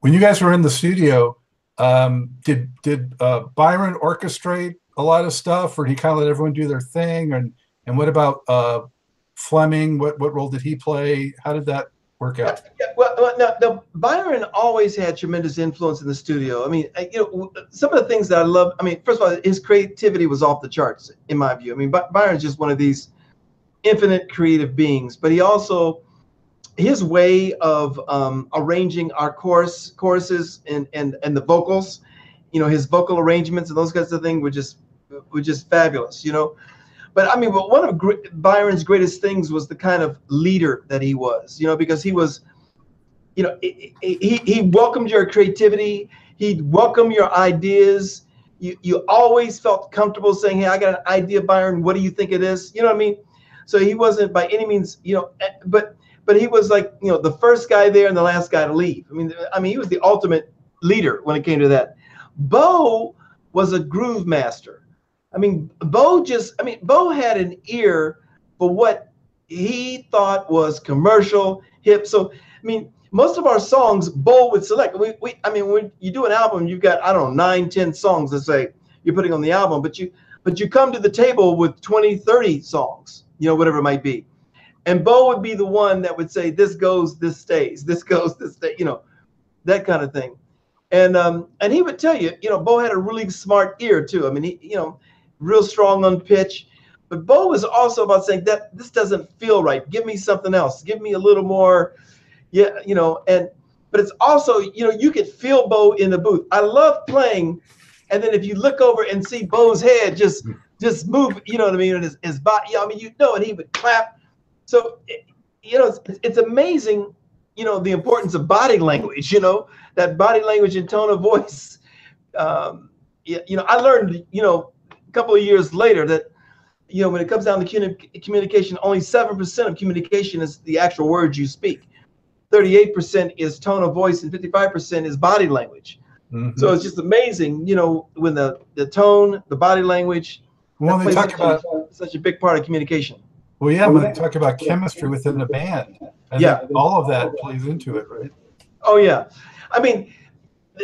when you guys were in the studio, did Byron orchestrate a lot of stuff, or did he kind of let everyone do their thing? And what about Fleming? What role did he play? How did that work out? Yeah, well, no, Byron always had tremendous influence in the studio. I mean, some of the things that I love. I mean, first of all, his creativity was off the charts, in my view. I mean, Byron's just one of these infinite creative beings, but he also, his way of arranging our choruses and the vocals, his vocal arrangements and those kinds of things were just fabulous, But I mean, one of Byron's greatest things was the kind of leader that he was, because he was, he welcomed your creativity. He'd welcome your ideas. You always felt comfortable saying, "Hey, I got an idea, Byron. What do you think it is?" You know what I mean? So he wasn't by any means, but he was like, the first guy there and the last guy to leave. I mean, he was the ultimate leader when it came to that. Bo was a groove master. I mean, Bo had an ear for what he thought was commercial, hip. So, I mean, most of our songs, Bo would select. I mean, when you do an album, you've got, I don't know, 9, 10 songs, let's say, you're putting on the album, but you come to the table with 20, 30 songs, whatever it might be. And Bo would be the one that would say, this goes, this stays, this goes, this stays, that kind of thing. And he would tell you, Bo had a really smart ear too. I mean, he, real strong on pitch, but Bo was also about saying that this doesn't feel right. Give me something else. Give me a little more, but it's also, you could feel Bo in the booth. I love playing. And then if you look over and see Bo's head just move, you know what I mean? And his body, I mean, and he would clap. So, it's amazing, the importance of body language, that body language and tone of voice. I learned, couple of years later that when it comes down to communication, only 7% of communication is the actual words you speak. 38% is tone of voice and 55% is body language. Mm-hmm. So it's just amazing, when the tone, the body language, well, they talk about such a big part of communication. Well, yeah, when they talk about chemistry within the band, and all of that plays into it, right? Oh yeah, I mean,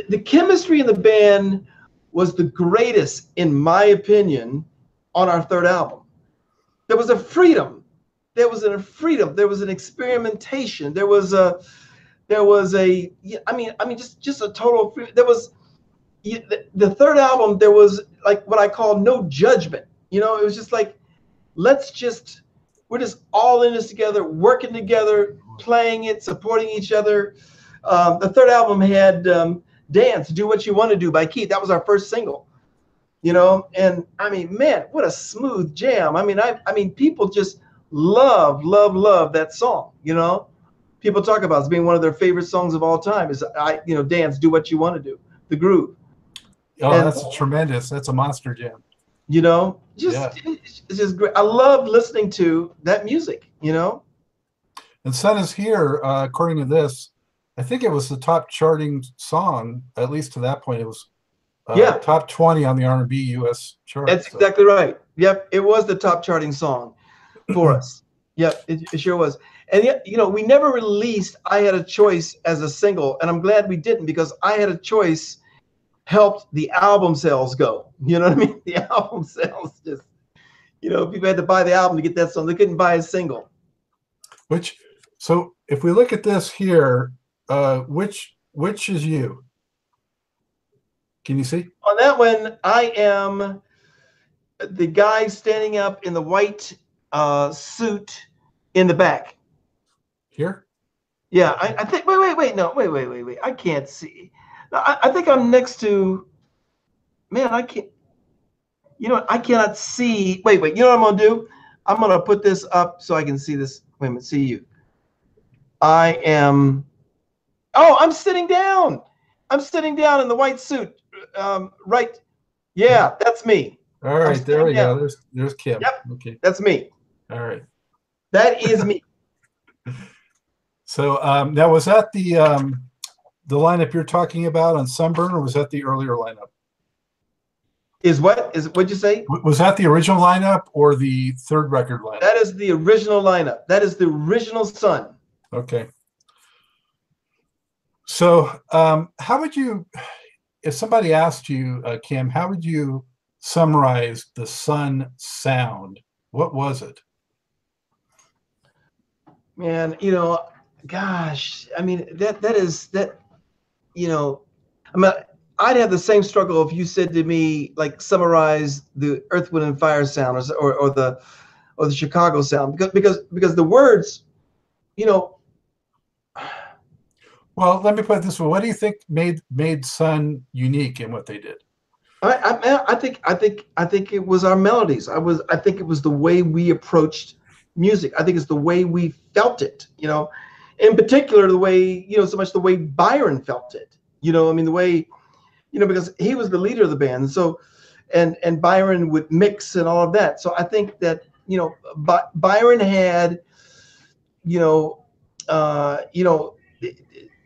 the chemistry in the band was the greatest, in my opinion, on our third album. There was a freedom. There was an experimentation. There was a just a total freedom. There was the third album. There was like what I call no judgment. It was just like, we're just all in this together, working together, playing it, supporting each other. The third album had Dance, Do What You Want to Do by Keith. That was our first single, and I mean, man, what a smooth jam. I mean, people just love that song, People talk about it as being one of their favorite songs of all time is Dance, Do What You Want to Do, the groove. Oh, that's a monster jam. It's just great. I love listening to that music, And Sun Is Here, according to this, I think it was the top charting song, at least to that point. It was top 20 on the R&B U.S. chart. That's exactly right. Yep, it was the top charting song for us. Yep, it sure was. And yet, we never released I Had a Choice as a single, and I'm glad we didn't, because I Had a Choice helped the album sales go. You know what I mean? The album sales just, people had to buy the album to get that song. They couldn't buy a single. So if we look at this here, which is you? Can you see? On that one, I am the guy standing up in the white suit in the back. Here? Yeah, I think. Wait. I can't see. I think I'm next to. Man, I can't. I cannot see. Wait. You know what I'm gonna do? I'm gonna put this up so I can see this. Wait a minute. See you. I am. Oh, I'm sitting down. I'm sitting down in the white suit. Right. Yeah, that's me. All right, there we go. There's Kym. Yep. Okay. That's me. All right. That is me. So now, was that the lineup you're talking about on Sunburn, or was that the earlier lineup? What'd you say? Was that the original lineup or the third record lineup? That is the original lineup. That is the original Sun. Okay. So, how would you, if somebody asked you, Kim, how would you summarize the Sun sound? What was it? Man, gosh, I mean that is that, you know, I mean, I'd have the same struggle if you said to me, like, summarize the Earth, Wind, and Fire sound, or the Chicago sound, because the words, you know, Well, let me put it this way. What do you think made Sun unique in what they did? I think it was our melodies. I think it was the way we approached music. I think it's the way we felt it. In particular, the way, so much the way Byron felt it. I mean, the way, because he was the leader of the band. So, and Byron would mix and all of that. So I think that, Byron had, you know,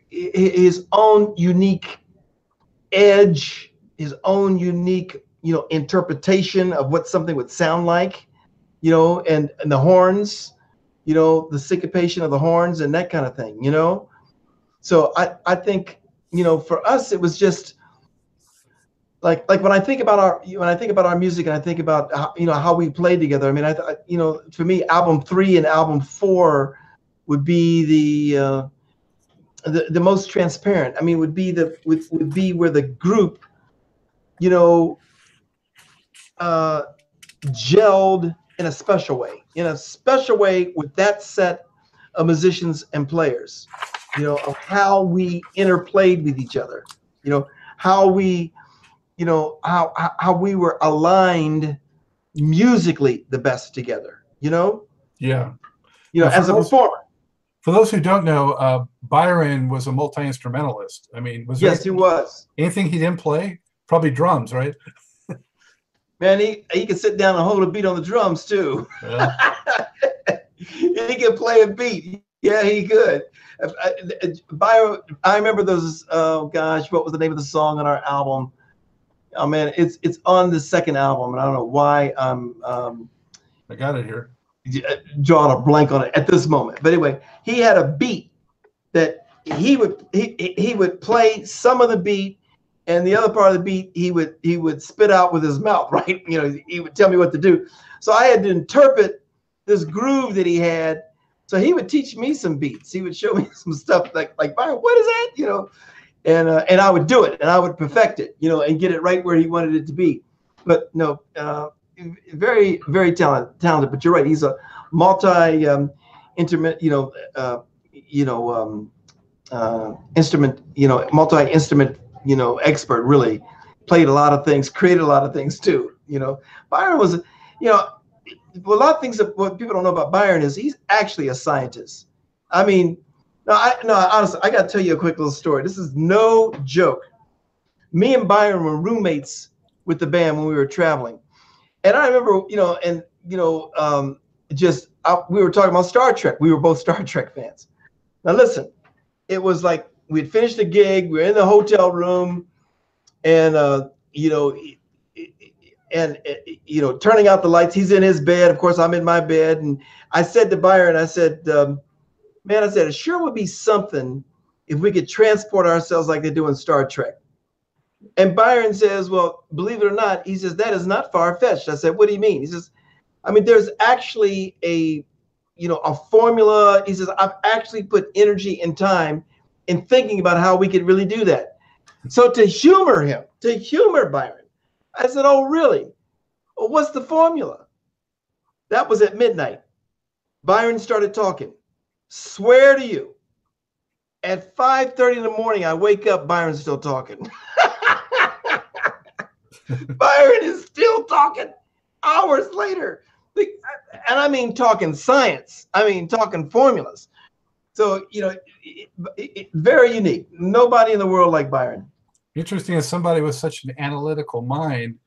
his own unique edge, his own unique, interpretation of what something would sound like, and the horns, the syncopation of the horns and that kind of thing, So I think, for us, it was just like when I think about our music, and I think about how we played together. I mean, for me, album 3 and album 4 would be the most transparent. I mean, would be where the group, gelled in a special way with that set of musicians and players, of how we interplayed with each other, how we, how we were aligned musically the best together, Yeah. as a performer. For those who don't know, Byron was a multi-instrumentalist. I mean, was there Yes, he was. anything he didn't play? Probably drums, right? Man, he could sit down and hold a beat on the drums too. Yeah. He could play a beat. Yeah, he could. Byron, I remember those. Oh gosh, what was the name of the song on our album? Oh man, it's on the second album, and I don't know why I got it here. Drawing a blank on it at this moment. But anyway, he had a beat that he would play some of the beat, and the other part of the beat he would spit out with his mouth, right? He would tell me what to do. So I had to interpret this groove that he had. So he would teach me some beats. He would show me some stuff like Byron, what is that? And I would do it, and I would perfect it, and get it right where he wanted it to be. But no, very, very talented. But you're right. He's a instrument, multi-instrument, expert. Really played a lot of things, created a lot of things too. Byron was, a lot of things that what people don't know about Byron is he's actually a scientist. I mean, honestly, I got to tell you a quick little story. This is no joke. Me and Byron were roommates with the band when we were traveling. And I remember, we were talking about Star Trek. We were both Star Trek fans. Now, listen, it was like we'd finished the gig. We were in the hotel room, and turning out the lights. He's in his bed. Of course, I'm in my bed. And I said to Byron, I said, man, I said, it sure would be something if we could transport ourselves like they do in Star Trek. And Byron says, well, believe it or not, he says, that is not far-fetched. I said, what do you mean? He says, I mean, there's actually a formula. He says, I've actually put energy and time in thinking about how we could really do that. So to humor Byron, I said, oh, really? Well, what's the formula? That was at midnight. Byron started talking. Swear to you, at 5:30 in the morning, I wake up, Byron's still talking. Byron is still talking hours later. And I mean talking science. I mean talking formulas. So, very unique. Nobody in the world like Byron. Interesting as somebody with such an analytical mind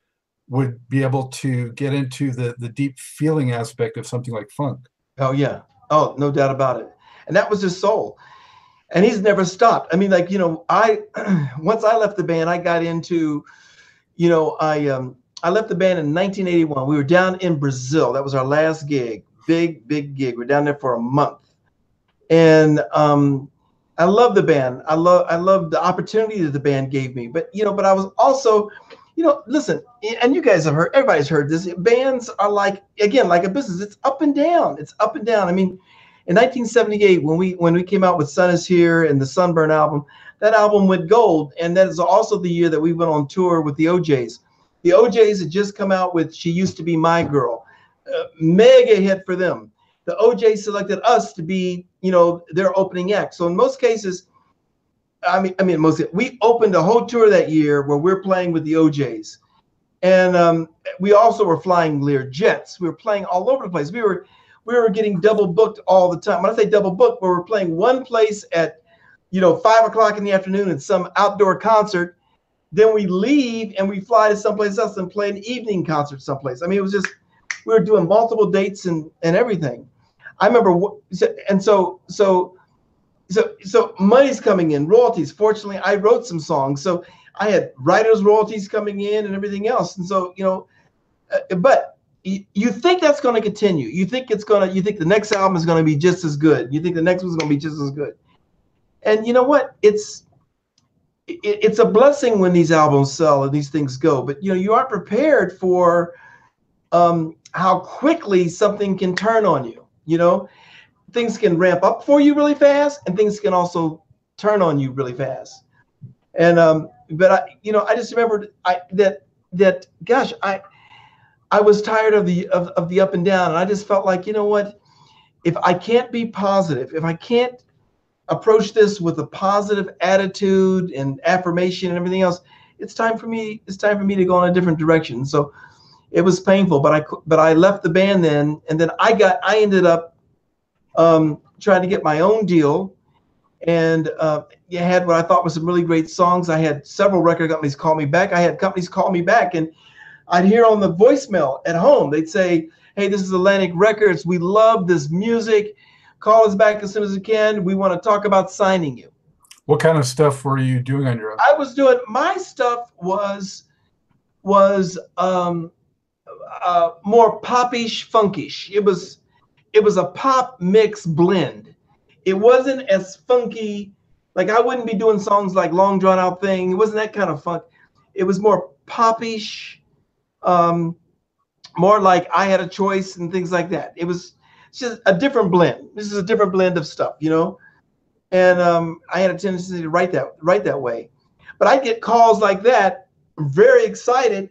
would be able to get into the deep feeling aspect of something like funk. Oh, yeah. Oh, no doubt about it. And that was his soul. And he's never stopped. I mean, like, once I left the band, I got into, I left the band in 1981. We were down in Brazil. That was our last gig. Big gig. We're down there for a month. And I love the band. I love the opportunity that the band gave me. But but I was also, listen, and you guys have heard, everybody's heard this. Bands are like, again, like a business. It's up and down. It's up and down. I mean, in 1978, when we came out with Sun Is Here and the Sunburn album, that album went gold. And that is also the year that we went on tour with the OJs. The OJs had just come out with She Used to Be My Girl. Mega hit for them. The OJs selected us to be, their opening act. So in most cases, we opened a whole tour that year where we're playing with the OJs. And we also were flying Lear jets. We were playing all over the place. We were getting double booked all the time. When I say double booked, we were playing one place at, 5 o'clock in the afternoon at some outdoor concert. Then we leave and we fly to someplace else and play an evening concert someplace. I mean, it was just, we were doing multiple dates and everything. I remember, and so money's coming in, royalties. Fortunately, I wrote some songs, so I had writers' royalties coming in and everything else. And so, but you think that's going to continue. You think the next album is going to be just as good. You think the next one's going to be just as good. And you know what? It's a blessing when these albums sell and these things go. But you aren't prepared for how quickly something can turn on you. Things can ramp up for you really fast, and things can also turn on you really fast. And but I just remembered that gosh, I was tired of the up and down, and I just felt like, what, if I can't be positive, if I can't approach this with a positive attitude and affirmation and everything else, it's time for me to go in a different direction. So it was painful, but I left the band then, and then I ended up trying to get my own deal, and had what I thought was some really great songs. I had several record companies call me back. I had companies call me back, and I'd hear on the voicemail at home, they'd say, "Hey, this is Atlantic Records. We love this music. Call us back as soon as you can. We want to talk about signing you." What kind of stuff were you doing on your own? I was doing, my stuff was more popish, funkish. It was a pop mix blend. It wasn't as funky. Like, I wouldn't be doing songs like Long Drawn Out Thing. It wasn't that kind of funk. It was more popish, more like I Had a Choice and things like that. It's just a different blend. This is a different blend of stuff, And I had a tendency to write that way. But I'd get calls like that, very excited.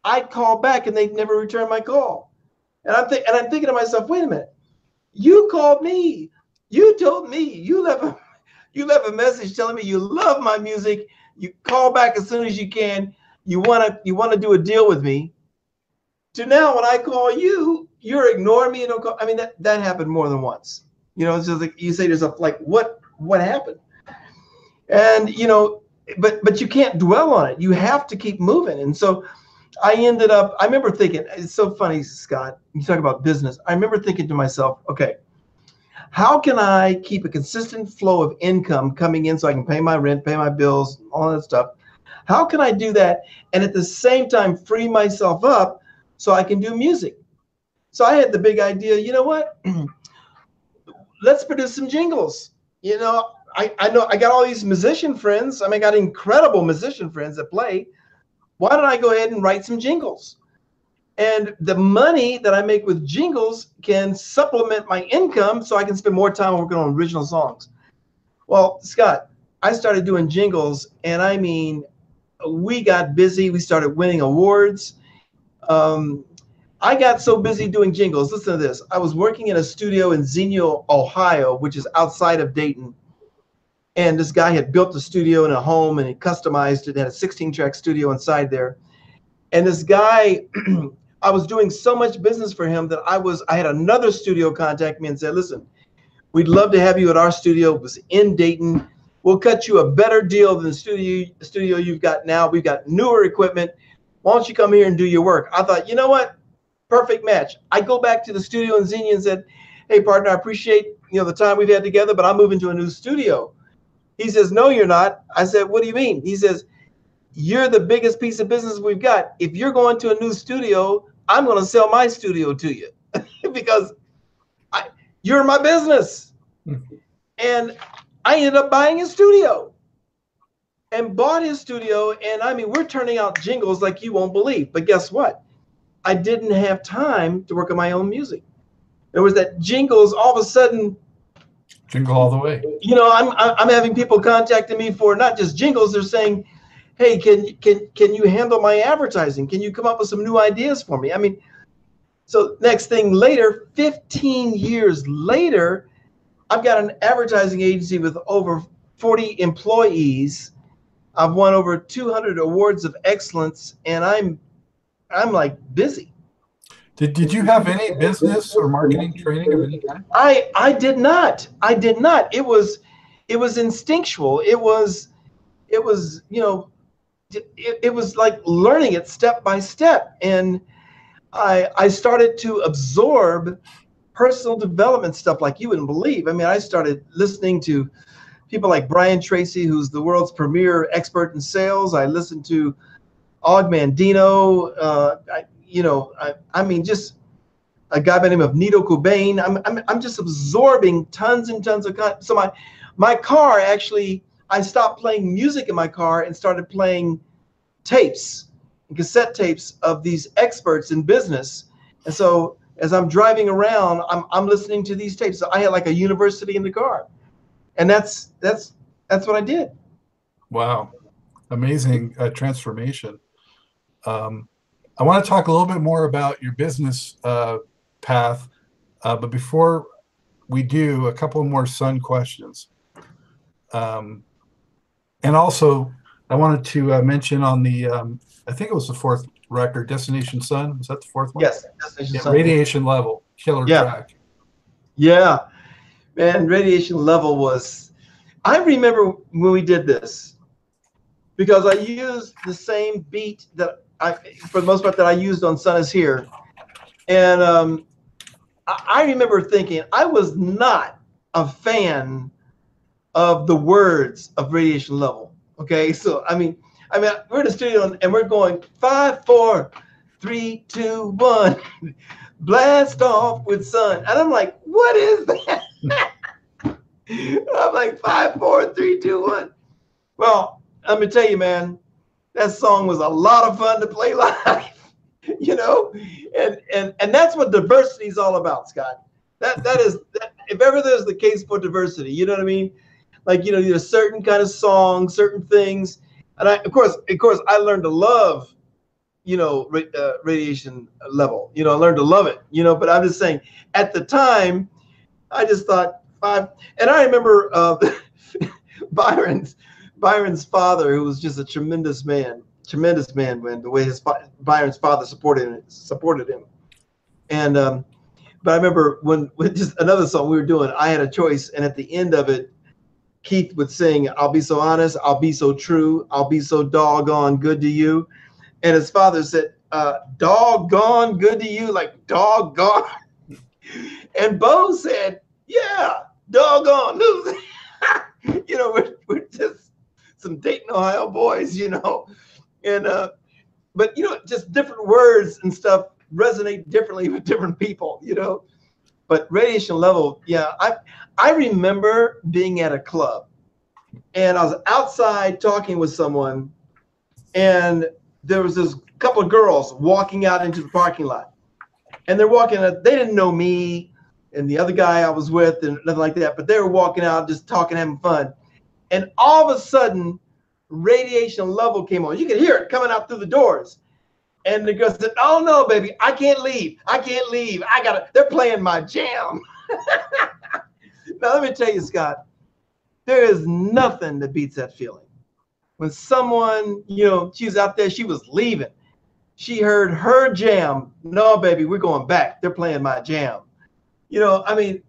I'd call back and they'd never return my call. And I'm thinking to myself, wait a minute, you called me, you told me, you left a message telling me you love my music, you call back as soon as you can, you want to do a deal with me. To now, when I call you, you're ignoring me and don't call. I mean, that happened more than once. It's just like you say to yourself, like, what happened? And but you can't dwell on it. You have to keep moving. And so I remember thinking, it's so funny, Scott, you talk about business. I remember thinking to myself, okay, how can I keep a consistent flow of income coming in so I can pay my rent, pay my bills, all that stuff? How can I do that and at the same time free myself up so I can do music? So I had the big idea, you know what? Let's produce some jingles. I know I got all these musician friends. I got incredible musician friends that play. Why don't I go ahead and write some jingles? And the money that I make with jingles can supplement my income so I can spend more time working on original songs. Well, Scott, I started doing jingles, and I mean, we got busy. We started winning awards. I got so busy doing jingles. Listen to this. I was working in a studio in Xenia, Ohio, which is outside of Dayton. And this guy had built a studio in a home, and he customized it. It had a 16-track studio inside there. And this guy, I was doing so much business for him that I had another studio contact me and said, listen, we'd love to have you at our studio. It was in Dayton. We'll cut you a better deal than the studio you've got now. We've got newer equipment. Why don't you come here and do your work? I thought, you know what? Perfect match. I go back to the studio in Xenia and said, hey, partner, I appreciate the time we've had together, but I'm moving to a new studio. He says, no, you're not. I said, what do you mean? He says, you're the biggest piece of business we've got. If you're going to a new studio, I'm going to sell my studio to you because you're my business. And I ended up buying his studio and bought his studio. And I mean, we're turning out jingles like you won't believe. But guess what? I didn't have time to work on my own music. There was that jingles all of a sudden. Jingle all the way. You know, I'm having people contacting me for not just jingles. They're saying, "Hey, can you handle my advertising? Can you come up with some new ideas for me?" I mean, so next thing later, 15 years later, I've got an advertising agency with over 40 employees. I've won over 200 awards of excellence, and I'm like busy. Did you have any business or marketing training of any kind? I did not. I did not. It was instinctual. It was you know, it was like learning it step by step. And I started to absorb personal development stuff like you wouldn't believe. I mean, I started listening to people like Brian Tracy, who's the world's premier expert in sales. I listened to Og Mandino. I mean, just a guy by the name of Nito Cobain. I'm just absorbing tons and tons of content. So my car, actually, I stopped playing music in my car and started playing tapes and cassette tapes of these experts in business. And so as I'm driving around, I'm listening to these tapes. So I had like a university in the car, and that's what I did. Wow, amazing transformation. I want to talk a little bit more about your business path, but before we do, a couple more Sun questions. And also, I wanted to mention on the, I think it was the fourth record, Destination Sun. Was that the fourth one? Yes, Destination Sun. Radiation Level, killer track. Yeah, man, Radiation Level was, I remember when we did this, because I used the same beat that for the most part, that I used on Sun Is Here. And I remember thinking, I was not a fan of the words of Radiation Level. Okay, so I mean, we're in the studio and we're going 5, 4, 3, 2, 1, blast off with Sun. And I'm like, what is that? I'm like 5, 4, 3, 2, 1. Well, let me tell you, man, that song was a lot of fun to play live, you know, and that's what diversity is all about, Scott. That if ever there's the case for diversity, you know what I mean? Like, you know, there's certain kind of songs, certain things, and of course, I learned to love, you know, Radiation Level. You know, I learned to love it, you know. But I'm just saying, at the time, I just thought 5, and I remember Byron's father, who was just a tremendous man, when the way Byron's father supported him. And but I remember when just another song we were doing, I Had a Choice, and at the end of it, Keith would sing, "I'll be so honest, I'll be so true, I'll be so doggone good to you." And his father said, "Doggone good to you," like doggone. And Bo said, "Yeah, doggone." You know, we're just some Dayton, Ohio boys, you know. And but you know, just different words and stuff resonate differently with different people, you know. But Radiation Level, yeah, I remember being at a club and I was outside talking with someone, and there was this couple of girls walking out into the parking lot, and they're walking, they didn't know me and the other guy I was with and nothing like that, but they were walking out just talking, having fun. And all of a sudden, Radiation Level came on. You could hear it coming out through the doors. And the girl said, "Oh no, baby, I can't leave. I can't leave. They're playing my jam." Now let me tell you, Scott, there is nothing that beats that feeling. When someone, you know, she was out there, she was leaving. She heard her jam. "No, baby, we're going back. They're playing my jam." You know, I mean,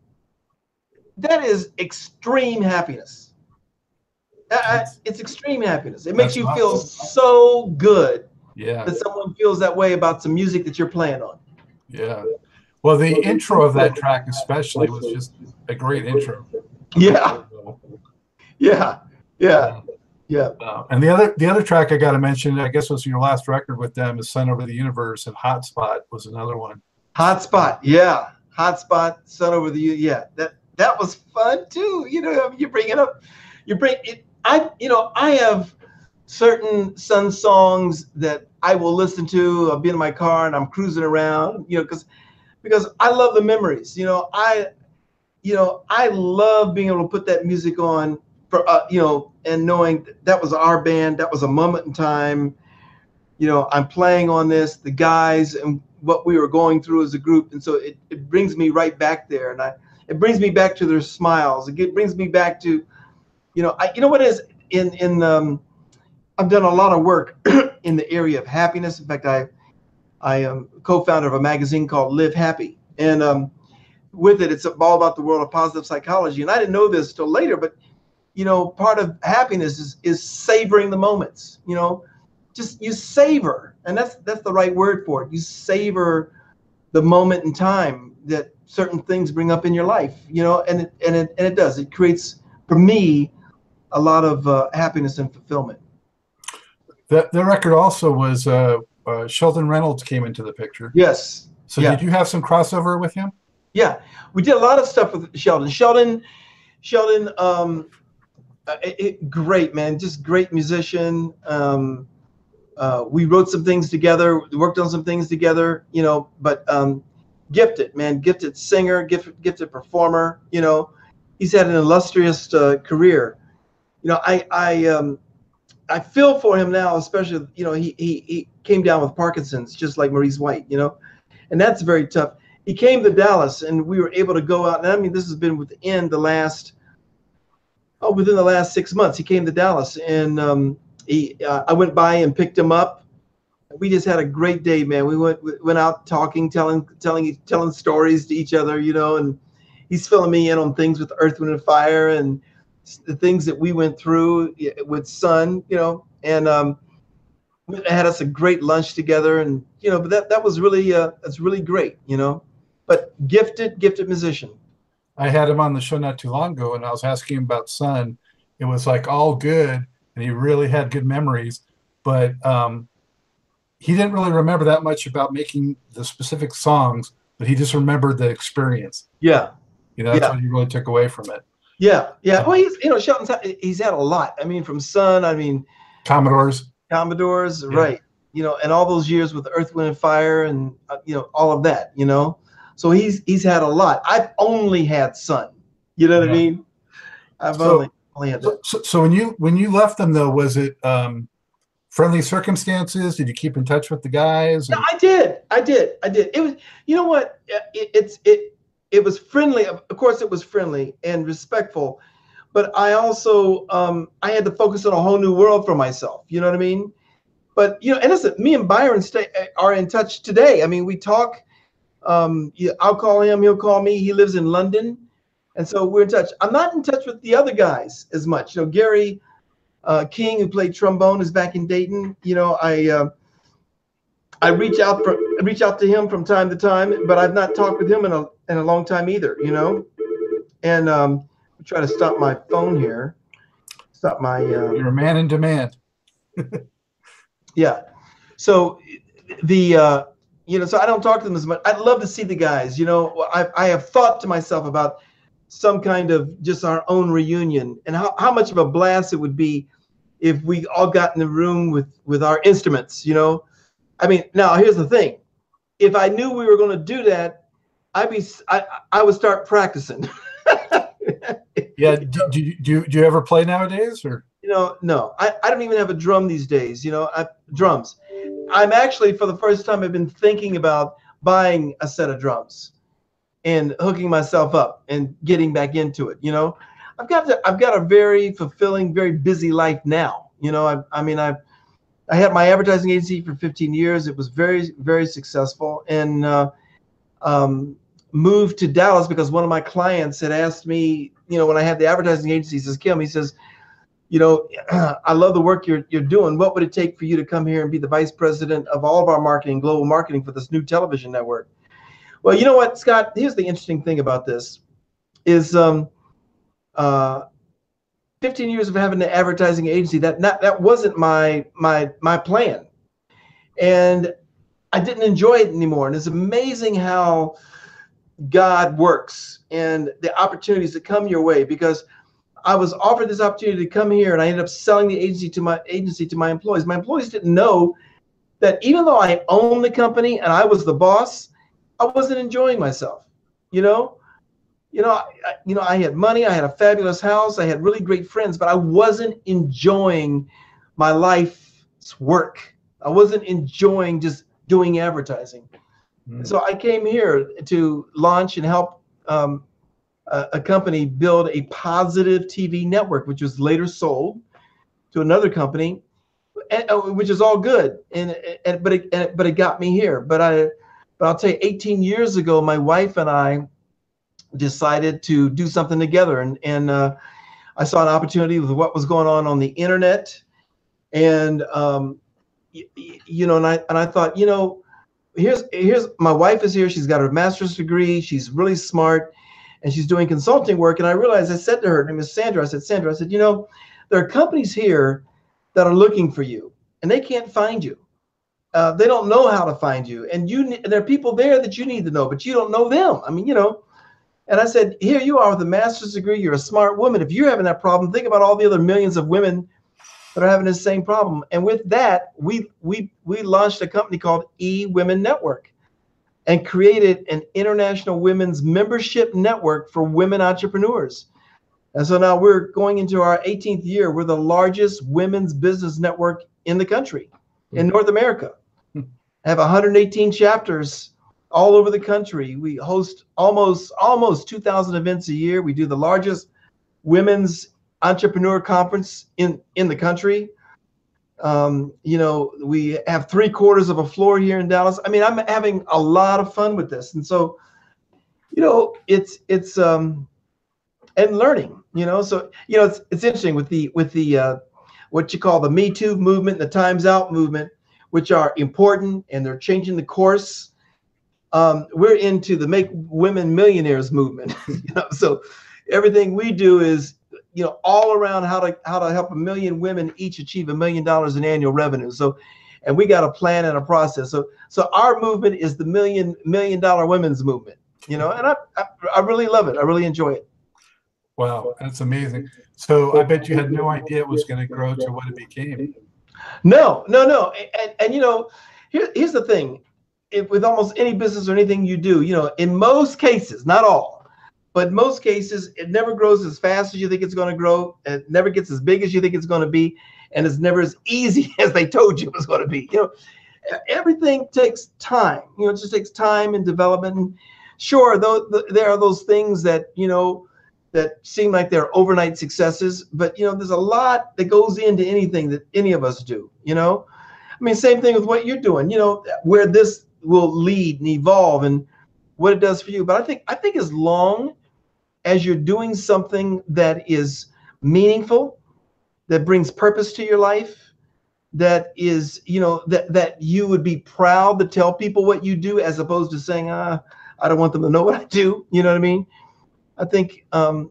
that is extreme happiness. It's extreme happiness. It makes you feel so good. Yeah. That someone feels that way about some music that you're playing on. Yeah. Well, the intro of that track especially was just a great intro. Yeah. Yeah. Yeah. Yeah. And the other track I got to mention, I guess was your last record with them, is Sun Over the Universe, and Hotspot was another one. Hotspot. Yeah. Hotspot, Sun Over the, yeah. that was fun too. You know, you bring it up, you bring it. I have certain Sun songs that I will listen to. I'll be in my car and I'm cruising around, you know, because I love the memories. I love being able to put that music on for, and knowing that was our band, that was a moment in time. You know, I'm playing on this, the guys and what we were going through as a group. And so it brings me right back there. And it brings me back to their smiles. It brings me back to, what is I've done a lot of work in the area of happiness. In fact, I am co-founder of a magazine called Live Happy. And with it, it's all about the world of positive psychology. And I didn't know this till later, but, part of happiness is savoring the moments, just you savor. And that's the right word for it. You savor the moment in time that certain things bring up in your life, and it does. It creates, for me, a lot of happiness and fulfillment. The record also was Sheldon Reynolds came into the picture. Yes. So did you have some crossover with him? Yeah, we did a lot of stuff with Sheldon. Great man, just great musician. We wrote some things together, worked on some things together, but gifted singer, gifted performer. He's had an illustrious career. I feel for him now, especially, he came down with Parkinson's, just like Maurice White, and that's very tough. He came to Dallas and we were able to go out. And I mean, this has been within the last 6 months. He came to Dallas and I went by and picked him up. We just had a great day, man. We went out talking, telling stories to each other, and he's filling me in on things with Earth, Wind, and Fire and the things that we went through with Sun, and had us a great lunch together, and but that was really that's really great, but gifted musician. I had him on the show not too long ago, and I was asking him about Sun. It was like all good, and he really had good memories, but he didn't really remember that much about making the specific songs, but he just remembered the experience. Yeah, that's what he really took away from it. Yeah. Well, he's had a lot. I mean, from Sun, Commodores, yeah. Right? And all those years with Earth, Wind, and Fire, and all of that. So he's had a lot. I've only had Sun. You know what I mean? I've only had that. So when you left them though, was it friendly circumstances? Did you keep in touch with the guys? No, I did. It was, what? It was friendly. Of course, it was friendly and respectful, but I also I had to focus on a whole new world for myself. You know what I mean? But and listen, me and Byron are in touch today. I mean, we talk. I'll call him. He'll call me. He lives in London, and so we're in touch. I'm not in touch with the other guys as much. Gary King, who played trombone, is back in Dayton. I reach out to him from time to time, but I've not talked with him in a long time either, And I'll try to stop my phone here. Stop my. You're a man in demand. Yeah. So so I don't talk to them as much. I'd love to see the guys. I have thought to myself about some kind of just our own reunion and how much of a blast it would be if we all got in the room with our instruments. Now here's the thing. If I knew we were going to do that, I would start practicing. Yeah. Do you ever play nowadays, or? No. I don't even have a drum these days. Drums. I'm actually, for the first time, I've been thinking about buying a set of drums and hooking myself up and getting back into it. I've got a very fulfilling, very busy life now. I had my advertising agency for 15 years. It was very, very successful, and moved to Dallas because one of my clients had asked me, when I had the advertising agency, he says, Kym, he says, I love the work you're doing. What would it take for you to come here and be the vice president of all of our marketing, global marketing for this new television network? Well, you know what, Scott, here's the interesting thing about this is 15 years of having an advertising agency, that wasn't my plan. And I didn't enjoy it anymore. And it's amazing how God works and the opportunities that come your way, because I was offered this opportunity to come here and I ended up selling the agency to my employees. My employees didn't know that even though I owned the company and I was the boss, I wasn't enjoying myself. You know, I had money, I had a fabulous house, I had really great friends, but I wasn't enjoying my life's work. I wasn't enjoying just doing advertising. So I came here to launch and help a company build a positive TV network, which was later sold to another company, which is all good. But it got me here. But I'll tell you, 18 years ago, my wife and I decided to do something together, and I saw an opportunity with what was going on the internet, and and I thought, here's my wife is here. She's got her master's degree. She's really smart, and she's doing consulting work. And I realized, I said to her name is Sandra. I said, there are companies here that are looking for you, and they can't find you. They don't know how to find you, and there are people there that you need to know, but you don't know them. I mean, And I said, here you are with a master's degree. You're a smart woman. If you're having that problem, think about all the other millions of women that are having the same problem. And with that, we launched a company called eWomen Network and created an international women's membership network for women entrepreneurs. And so now we're going into our 18th year. We're the largest women's business network in the country, in North America. Have 118 chapters all over the country. We host almost 2,000 events a year. We do the largest women's entrepreneur conference in the country. We have 3/4 of a floor here in Dallas. I mean, I'm having a lot of fun with this. And so, it's and learning, so, it's interesting with the what you call the Me Too movement, the Time's Out movement, which are important and they're changing the course. We're into the Make Women Millionaires movement. So everything we do is, all around how to help 1 million women each achieve $1 million in annual revenue. So, and we got a plan and a process. So our movement is the $1 million women's movement, and I really love it. I really enjoy it. Wow, that's amazing. So I bet you had no idea it was going to grow to what it became. No. And here's the thing. With almost any business or anything you do, in most cases, not all, but most cases, it never grows as fast as you think it's going to grow. It never gets as big as you think it's going to be. And it's never as easy as they told you it was going to be. Everything takes time. It just takes time and development. And sure, though, there are those things that, that seem like they're overnight successes. But, there's a lot that goes into anything that any of us do, I mean, same thing with what you're doing, where this will lead and evolve and what it does for you. But I think as long as you're doing something that is meaningful, that brings purpose to your life, that is, that you would be proud to tell people what you do, as opposed to saying, I don't want them to know what I do. You know what I mean? I think, I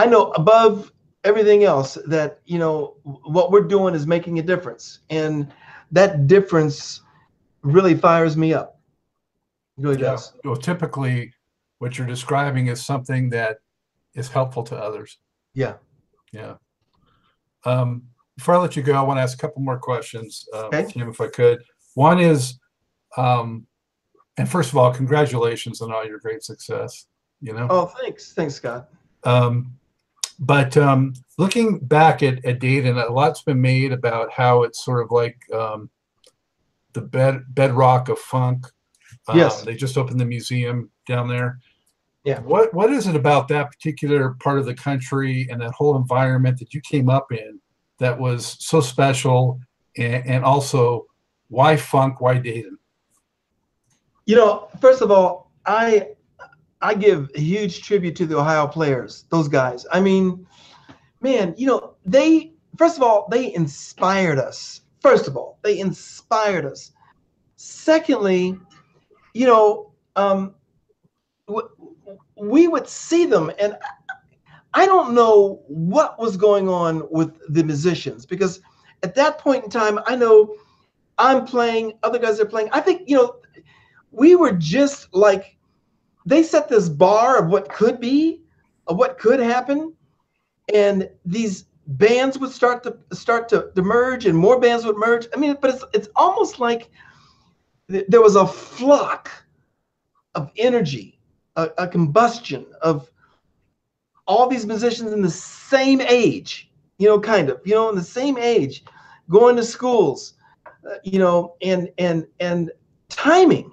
know above everything else that, what we're doing is making a difference. And that difference really fires me up. It really does. Well, typically what you're describing is something that is helpful to others. Yeah. Before I let you go, I want to ask a couple more questions, Okay. Kym, if I could. One is, and first of all, congratulations on all your great success. Oh, thanks, Scott. But looking back at Dayton, a lot's been made about how it's sort of like the bedrock of funk. Yes. They just opened the museum down there. Yeah. What is it about that particular part of the country and that whole environment that you came up in that was so special? And also, why funk? Why Dayton? First of all, I give a huge tribute to the Ohio players, those guys. I mean, man, first of all, they inspired us. Secondly, we would see them, and I don't know what was going on with the musicians, because at that point in time, I know I'm playing, other guys are playing. I think, we were just like, they set this bar of what could be, of what could happen, and these bands would start to merge, and more bands would merge. I mean, but it's almost like there was a flock of energy, a combustion of all these musicians in the same age, you know, kind of, you know, in the same age, going to schools, you know, and timing,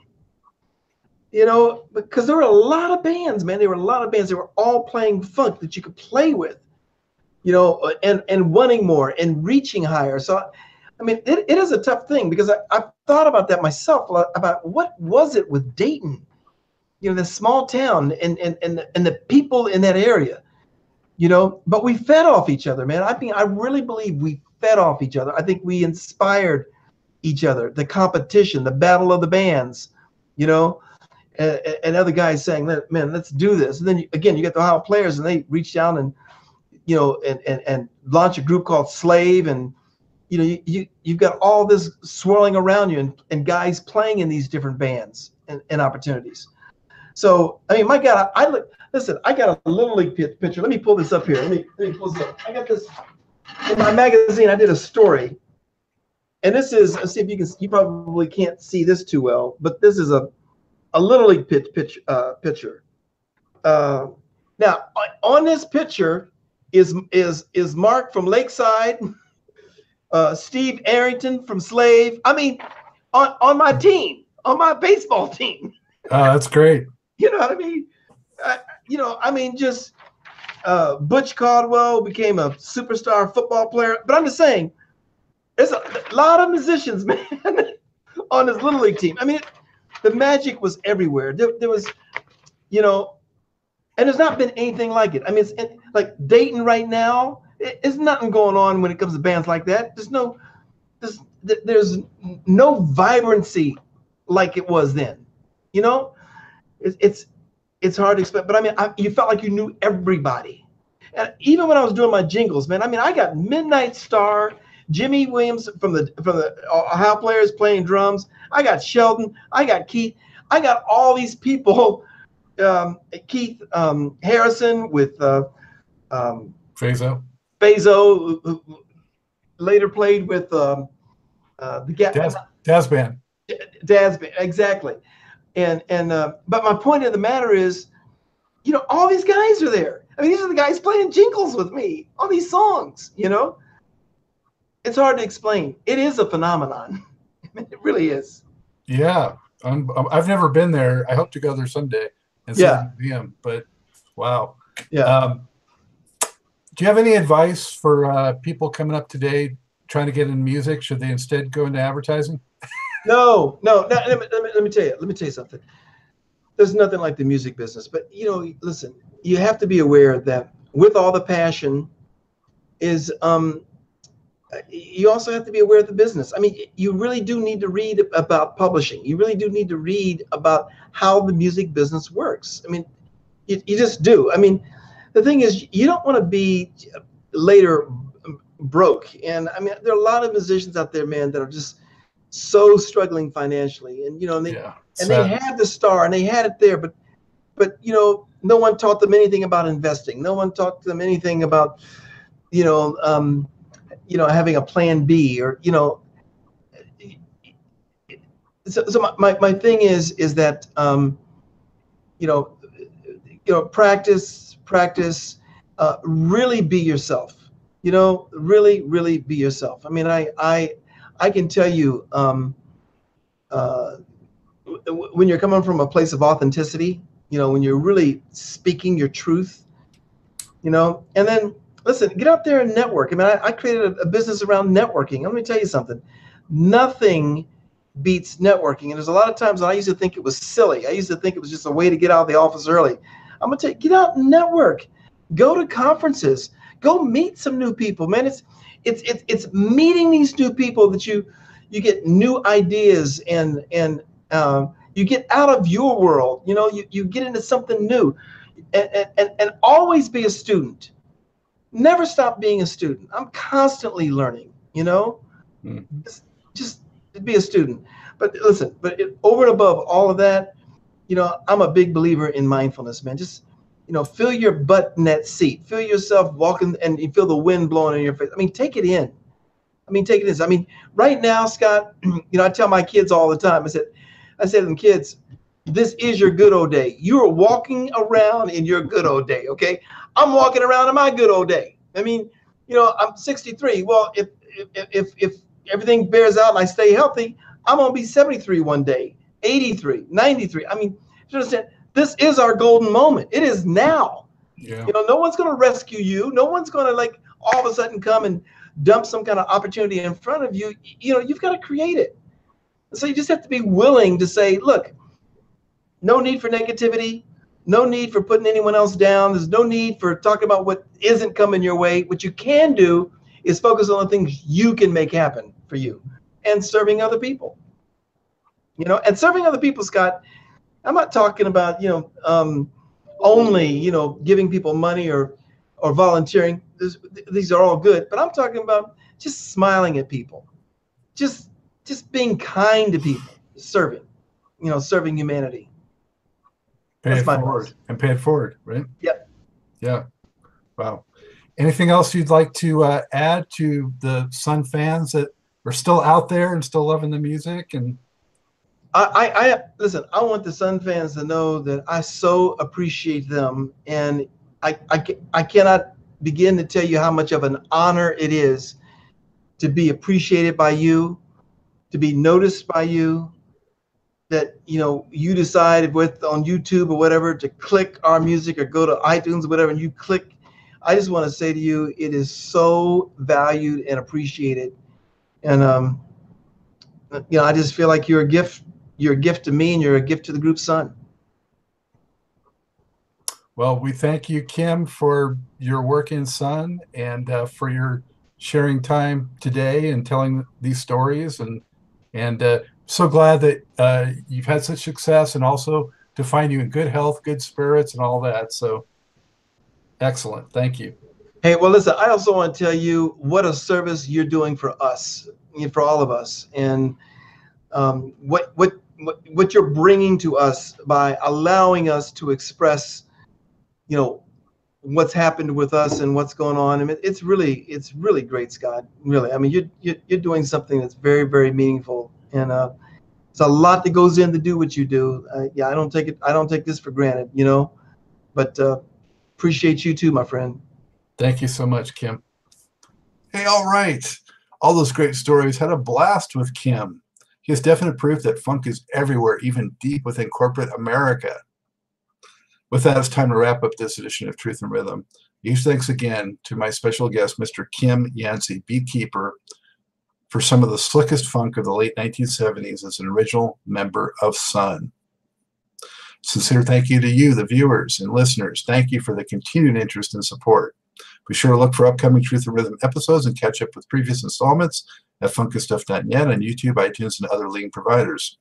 you know, because there were a lot of bands, man. There were a lot of bands that were all playing funk that you could play with, you know, and wanting more and reaching higher. So, I mean, it is a tough thing, because I've thought about that myself, about what was it with Dayton, you know, this small town and the people in that area, you know, but we fed off each other, man. I mean, I really believe we fed off each other. I think we inspired each other, the competition, the battle of the bands, you know, and other guys saying, man, let's do this. And then again, you get the Ohio Players, and they reach down and, you know, and launch a group called Slave, and you know, you've got all this swirling around you, and guys playing in these different bands and opportunities. So, I mean, my God, listen, I got a Little League picture. Let me pull this up here. Let me pull this up. I got this in my magazine. I did a story, and this is, let's see if you can, you probably can't see this too well, but this is a Little League picture. Now, on this picture is Mark from Lakeside, Steve Arrington from Slave. I mean, on my team, on my baseball team. That's great. You know what I mean? You know, I mean, just Butch Caldwell became a superstar football player. But I'm just saying, there's a lot of musicians, man, on this Little League team. I mean, the magic was everywhere. There was, you know, and there's not been anything like it. I mean, it's like Dayton right now. There's nothing going on when it comes to bands like that. There's no vibrancy like it was then. You know, it's hard to explain. But I mean, you felt like you knew everybody. And even when I was doing my jingles, man, I mean, I got Midnight Star, Jimmy Williams from the Ohio Players playing drums. I got Sheldon. I got Keith. I got all these people. Keith Harrison with Fazo, who later played with the Daz Band. Daz Band, exactly. And but my point of the matter is, you know, all these guys are there. I mean, these are the guys playing jingles with me on these songs. You know, it's hard to explain. It is a phenomenon. It really is. Yeah, I've never been there. I hope to go there someday and see the museum. But wow. Yeah. Do you have any advice for people coming up today trying to get into music? Should they instead go into advertising? No. Let me tell you. Let me tell you something. There's nothing like the music business. But you know, listen. You have to be aware that with all the passion, is you also have to be aware of the business. I mean, you really do need to read about publishing. You really do need to read about how the music business works. I mean, you just do. I mean, the thing is, you don't want to be later broke. And I mean, there are a lot of musicians out there, man, that are just so struggling financially. And, you know, they had the star and they had it there, but, you know, no one taught them anything about investing. No one taught them anything about, you know, having a plan B, or, you know. So my thing is that, you know, practice, really be yourself, you know, really be yourself. I mean, I can tell you, when you're coming from a place of authenticity, you know, when you're really speaking your truth, you know, and then listen, get out there and network. I mean, I created a business around networking. Let me tell you something. Nothing beats networking. And there's a lot of times I used to think it was silly. I used to think it was just a way to get out of the office early. I'm going to tell you, get out and network. Go to conferences. Go meet some new people, man. It's meeting these new people that you get new ideas and you get out of your world. You know, you get into something new, and always be a student. Never stop being a student. I'm constantly learning, you know. Just be a student. But listen, over and above all of that, I'm a big believer in mindfulness, man. Just, feel your butt in that seat. Feel yourself walking and you feel the wind blowing in your face. I mean, take it in. Take it in. I mean, right now, Scott, I tell my kids all the time, I said to them, kids, this is your good old day. You are walking around in your good old day, okay? I'm walking around in my good old day. I mean, I'm 63. Well, if everything bears out and I stay healthy, I'm going to be 73 one day, 83, 93. I mean, you understand? This is our golden moment. It is now. Yeah. No one's going to rescue you. No one's going to, like, all of a sudden come and dump some kind of opportunity in front of you. You've got to create it. So you just have to be willing to say, look, no need for negativity, no need for putting anyone else down. There's no need for talking about what isn't coming your way. What you can do is focus on the things you can make happen for you and serving other people. And serving other people, Scott, I'm not talking about, only, giving people money or volunteering. These are all good, but I'm talking about just smiling at people, just being kind to people, serving humanity. Pay it forward and pay it forward, right? Yep. Yeah. Wow. Anything else you'd like to add to the Sun fans that are still out there and still loving the music? And I listen, I want the Sun fans to know that I so appreciate them, and I cannot begin to tell you how much of an honor it is to be appreciated by you, to be noticed by you, that you decide on YouTube or whatever to click our music or go to iTunes or whatever, and you click. I just want to say to you, it is so valued and appreciated, and I just feel like you're a gift. You're a gift to me, and you're a gift to the group Sun. Well, we thank you, Kym, for your work in Sun and for your sharing time today and telling these stories, and so glad that you've had such success, and also to find you in good health, good spirits, and all that. So excellent. Thank you. Hey, well, listen, I also want to tell you what a service you're doing for us, for all of us, and what you're bringing to us by allowing us to express, what's happened with us and what's going on. I mean, it's really great, Scott. Really, I mean, you're doing something that's very, very meaningful, and it's a lot that goes in to do what you do. Yeah, I don't take this for granted, but appreciate you too, my friend. Thank you so much, Kym. Hey, all right. All those great stories. Had a blast with Kym. He has definite proof that funk is everywhere, even deep within corporate America. With that, it's time to wrap up this edition of Truth and Rhythm. Huge thanks again to my special guest, Mr. Kym Yancey, beatkeeper for some of the slickest funk of the late 1970s as an original member of Sun. Sincere thank you to you, the viewers and listeners. Thank you for the continued interest and support. Be sure to look for upcoming Truth and Rhythm episodes and catch up with previous installments at funkinstuff.net on YouTube, iTunes, and other leading providers.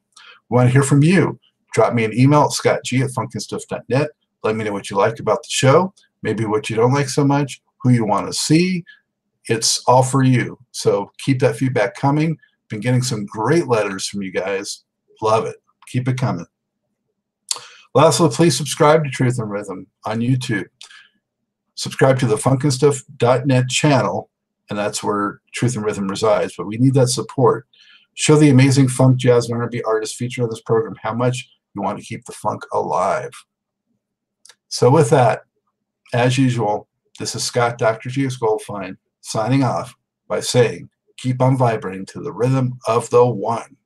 We want to hear from you. Drop me an email at scottg@funkinstuff.net. Let me know what you like about the show, maybe what you don't like so much, who you want to see. It's all for you. So keep that feedback coming. Been getting some great letters from you guys. Love it. Keep it coming. Lastly, please subscribe to Truth and Rhythm on YouTube. Subscribe to the funkinstuff.net channel, and that's where Truth and Rhythm resides. But we need that support. Show the amazing funk, jazz, and R&B artists featured on this program how much you want to keep the funk alive. So with that, as usual, this is Scott, Dr. G. Goldfine, signing off by saying, keep on vibrating to the rhythm of the one.